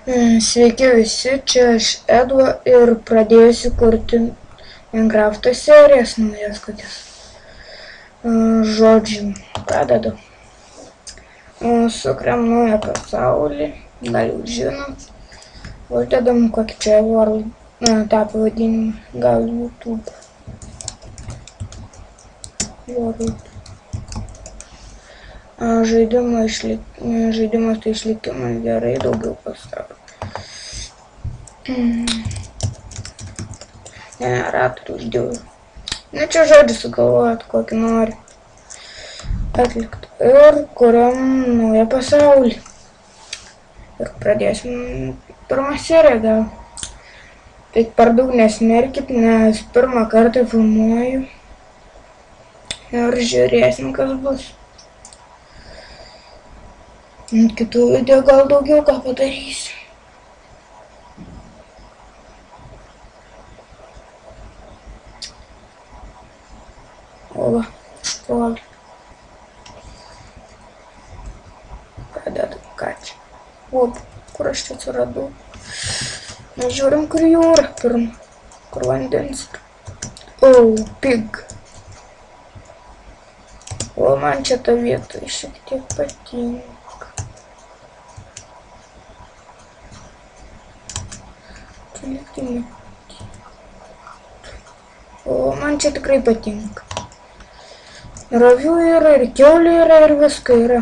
Sveiki visi, čia aš Edva ir pradėsiu kurti Minecraft'o serijas naujas kokias. Žodžiu, pradedu. Sukuriam naują pasaulį, gal jau žinot. Uždedam kokį čia world, tą pavadinimą, gal YouTube. World. Žaidimas tai išlikimas, gerai, daugiau pasaulio. Generatorių uždėjau. Čia žodžiu sugalvojat, kokį nori atlikti. Ir kuriam naują pasaulį. Ir pradėsim pirmą seriją gal. Tik per daug nesmerkit, nes pirmą kartą filmuoju. Ir žiūrėsim, kas bus. Kitų video gal daugiau ką padarysiu. O, školi. Pradedam ką čia. O, kur aš čia atsiradau? Žiūrim, kur jūra pirma. Kur vandens. O, pig. O, man čia ta vieta šiek tiek patinka. O, man čia tikrai patinka. Ir avių yra, ir kiaulių yra, ir visko yra.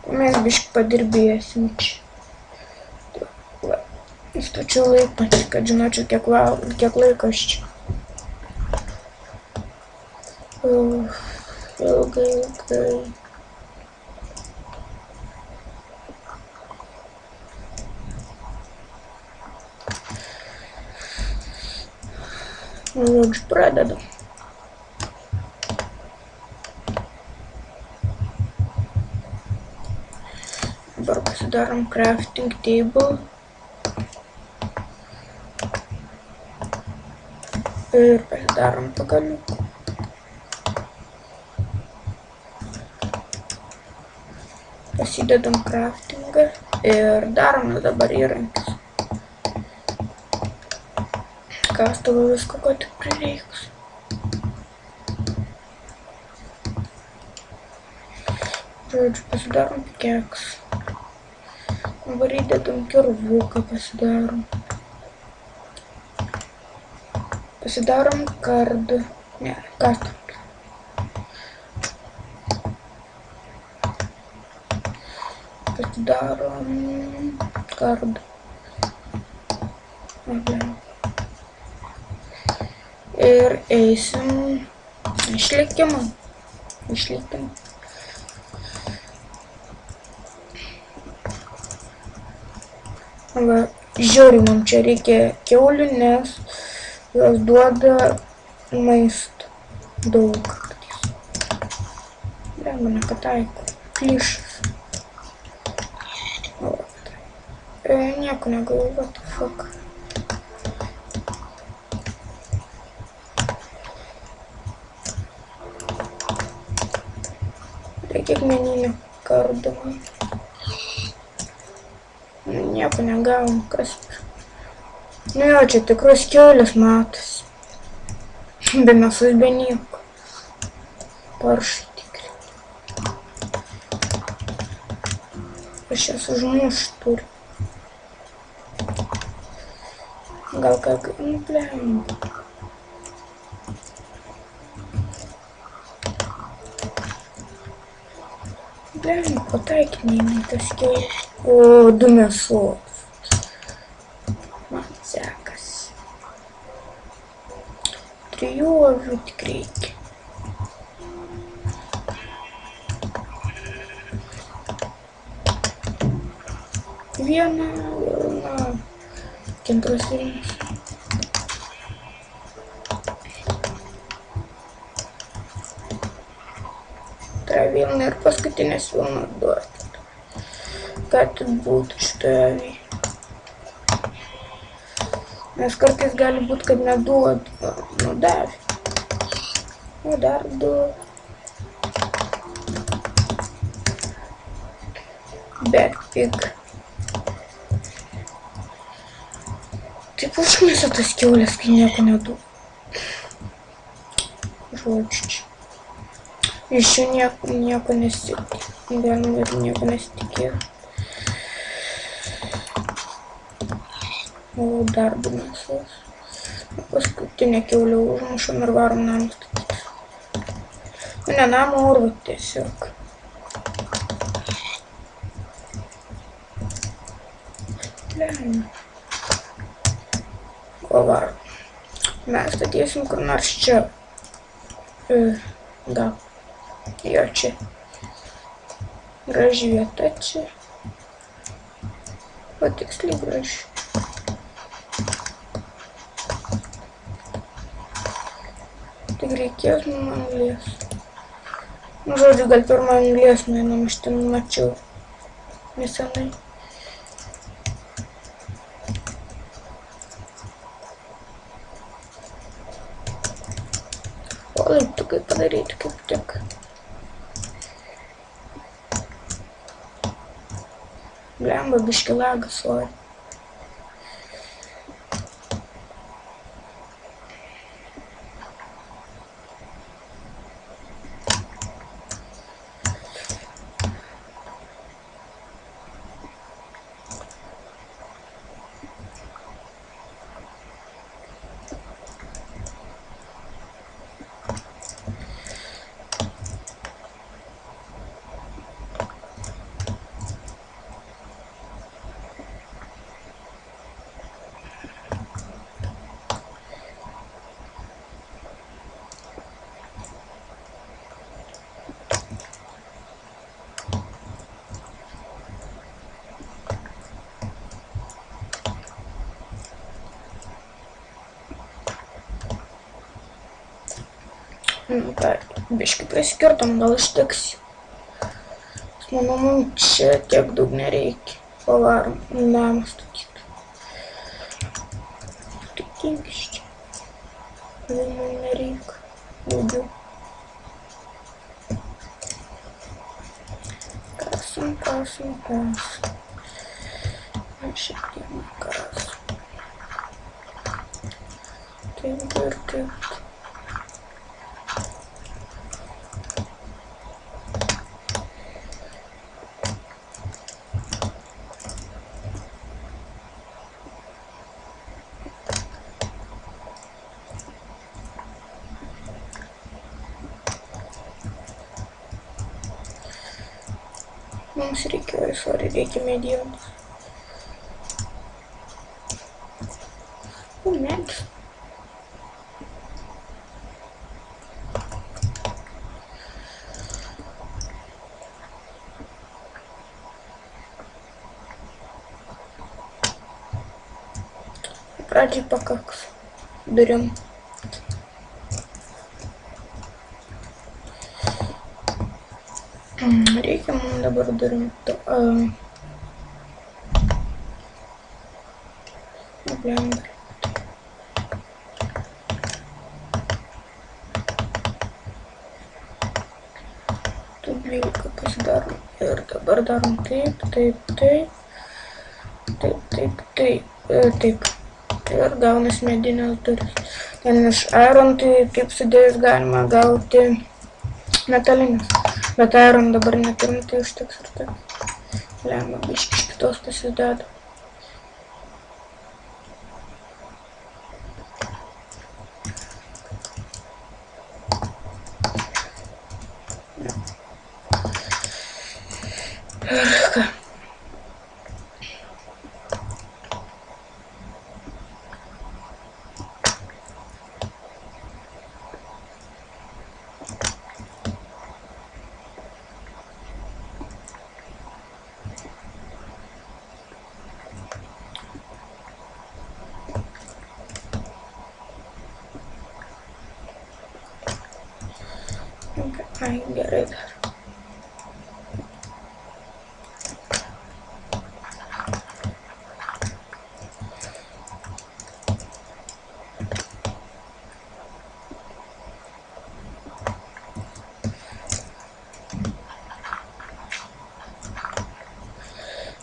Mes biškį padirbėsim čia. Stačiau laikmatį, kad žinočiau, kiek laiko aš čia. Ilgai. Žodžiu, pradedam. Dabar pasidarom crafting table. Ir pasidarom pagaliukų. Pasidedam craftingą ir darom dabar įrankius. Kastuvo visko, ko tik prireiks. Žodžiu, pasidarom pikeks. Dabar įdedam kirvuką, pasidarom. Pasidarom kardą. Ne, kastam. Pasidarom kardą. Ir eisim išlikimą. Va, žiūri, man čia reikia kiaulių, nes jos duoda maistą daug kartais. Mane pataiko. Klišas. Nieko negaliu, what the fuck. Reikia akmeninio kardo. Nieko negavom, kas. Nu jo, čia tikros kiaulės matosi. Be mėsos, be nieko. Paršai tikri. Aš jas užmušt turiu. Gal ką, nu blem. Blem, pataikinėjai tas kiaulės. O, 2 mėsos. Man sekasi. 3 avių tik reikia. Viena. Antras vilnas. Ta vilna ir paskutinės vilnas duoti. Kad būtų šitoje avyje. Nes kartais gali būti, kad neduoda. Nu, davė. O dar duoda. Bet pig. Užknisa tas kiaulės, kai nieko nedu. Žodžiu čia. Iš čia nieko nesitikė. Galima ir nieko nesitikėjo. O dar du mėsos. Paskutinė kiaulė užmušam ir varom namą statyti. Ne namą, urvą tiesiog. Lemia. O varom. Mes statysim kur nors čia. Gal. Jo čia. Graži vieta čia. O tiksliai graži. Tik reikės man anglės. Nu, žodžiu, gal pirmą anglės nueinam, aš ten mačiau nesenai. O laiptukai padaryti kaip tik. Blemba, biški lagas, oi. Nu ką, biškai priskirtam, gal ištiks. Manau, mums čia tiek daug nereikia. Pavarom namą statyti. Tik tinkis čia. Mums nereikia daugiau. Kasam. Šiek tiek kasam. Taip ir taip. Mums reikėjo išorį, reikia medienos. O, medis. Pradžiai pakaks durim. Reikia man dabar durim blemba. Tu 12 pasidarom. Ir dabar darom taip. Ir gaunas medinės duris. Ten iš iron, tai kaip sudėjus galima gauti metalinės. Bet iron dabar neturim, tai užteks ir taip. Lemba, biški iš kitos pasideda. Ir ką? Ai, gerai dar.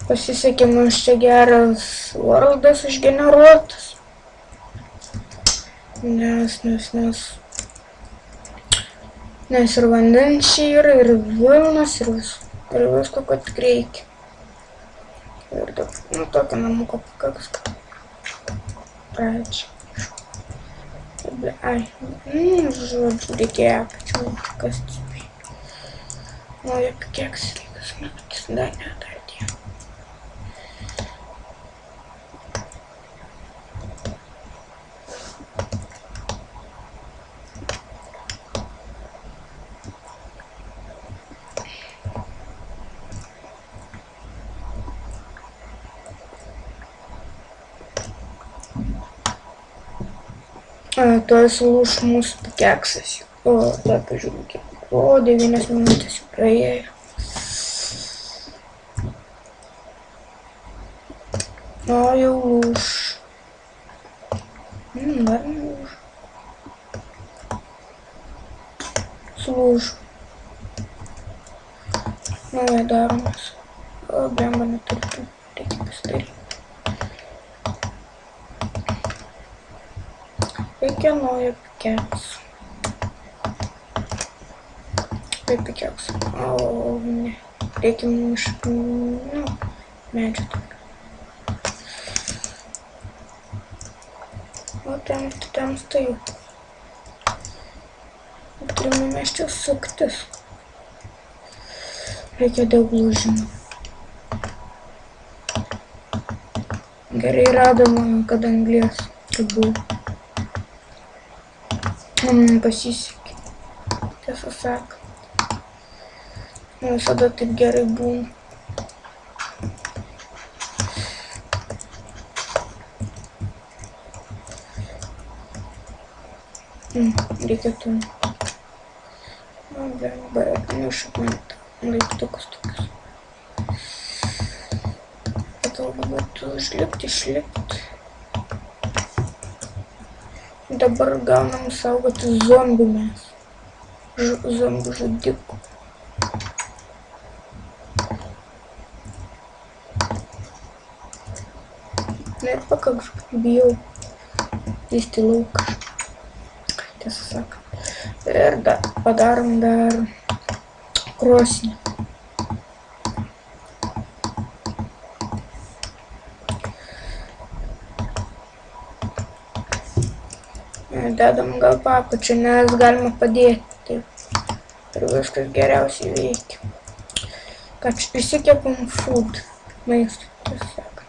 Pasisekė, mums čia geras worldas išgeneruotas. Nes ir vandens čia yra, ir vilnas, ir visko, ko tik reikia. Ir tokio namuko pakaks. Pradžiai. Ai, žodžiu, reikėjo pačių kasti. Nauja pikeks reikas, nepikis, dar nedardė. Tuoj sulūš mūsų pikeksas. O, tuoj pažiūrėjau kiek. O, 9 minutės jau praėjo. O, jau lūš. Dar nelūš. Sulūž. Nauja daromas. O, blemba neturiu. Reikia pasidaryti. Reikia naujo pikeksą. Pikeksą. O, ne. Reikia iš, medžio tokio. O, ten stai. Turime mes čia suktis. Reikia daug lūžimų. Gerai radom, kad anglies, kad buvo. Pasisekė. Tiesą sakant. Visada taip gerai būna. Reikėtų. Bet nešakmant laiptukus tokius. Patogu būtų išlipti. Dabar gaunam saugoti zombių mes. Zombių žudikų. Na ir pakaks, bijau įsti lauką. Tiesą sakant. Ir padarom dar krosnį. Dedam gal papačią, nes galima padėti. Taip. Ir viskas geriausiai veikia. Kad išsikepam food. Maistą, tiesą sakant.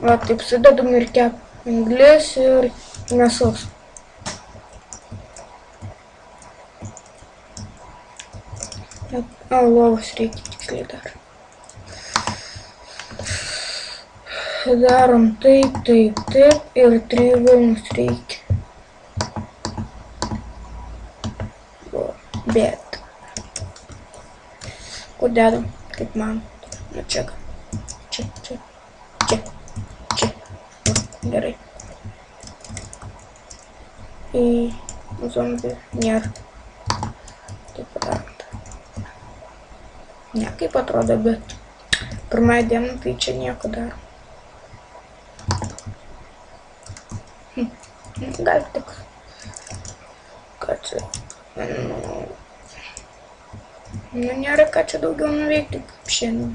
Va, taip sudedam ir kepam anglis ir mėsos. O, lovos reikia tiksliai dar. Darom taip ir 3 vilnus reikia. Bet. Kur dedam, kaip man. Nu čia. Gerai. Į zombį nėra. Taip padarom. Ne, kaip atrodo, bet pirmąją dieną tai čia nieko darom. Gal tik, kad nėra ką čia daugiau nuveikti kaip šiandien.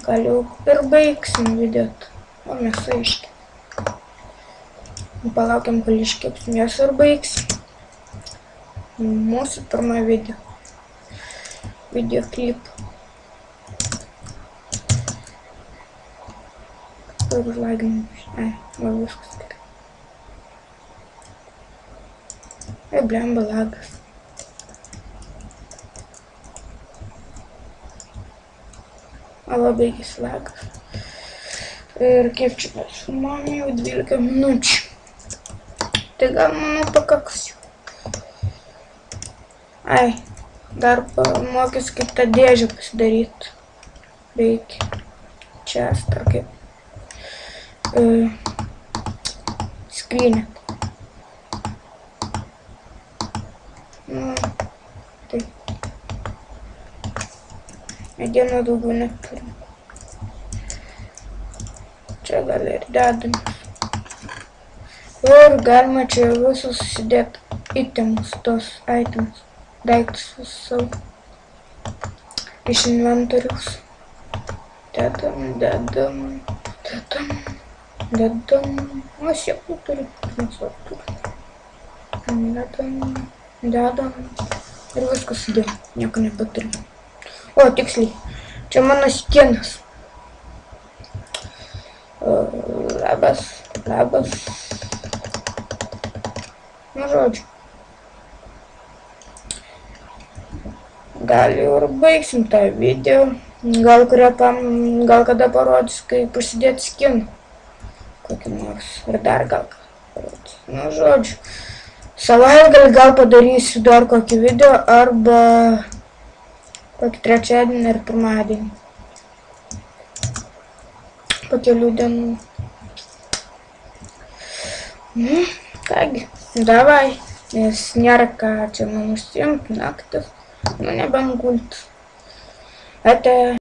Gal jau ir baigsim video, o mėsą iškepsim. Palaukiam, kol iškepsim mėsą ir baigsim. Mūsų pirmą video klipą. Ir užlaginam. Va viskas gerai. Blemba lagas. Labai gis lagas. Ir kiek čia mes filmuojam jau 12 minučių. Tai gal manau pakaks jų. Ai, dar pamokysiu kaip tą dėžę pasidaryti. Reikia. Čia starkai. Skrynę. Taip. Medieną daugiau neturim. Čia gal ir dedam. Ir galima čia visus susidėti itemus, tos itemus, daiktus visus savo iš inventoriaus. Dedam. Aš jau turiu. Dedam. Ir viskas sudėjau, nieko nepaturiu. O, tiksliai, čia mano skinas. Labas. Nu, žodžiu. Gal ir baigsim tą video. Gal kada parodys, kaip užsidėti skiną. Kokį nors. Ir dar gal parodys. Nu, žodžiu. Savaitgalį gal padarysiu dar kokį video arba kokį trečiadienį ir pirmadienį. Po kelių dienų. Kągi, davai, nes nėra ką čia man užsiimti naktis, nu nebent gulti. Ate.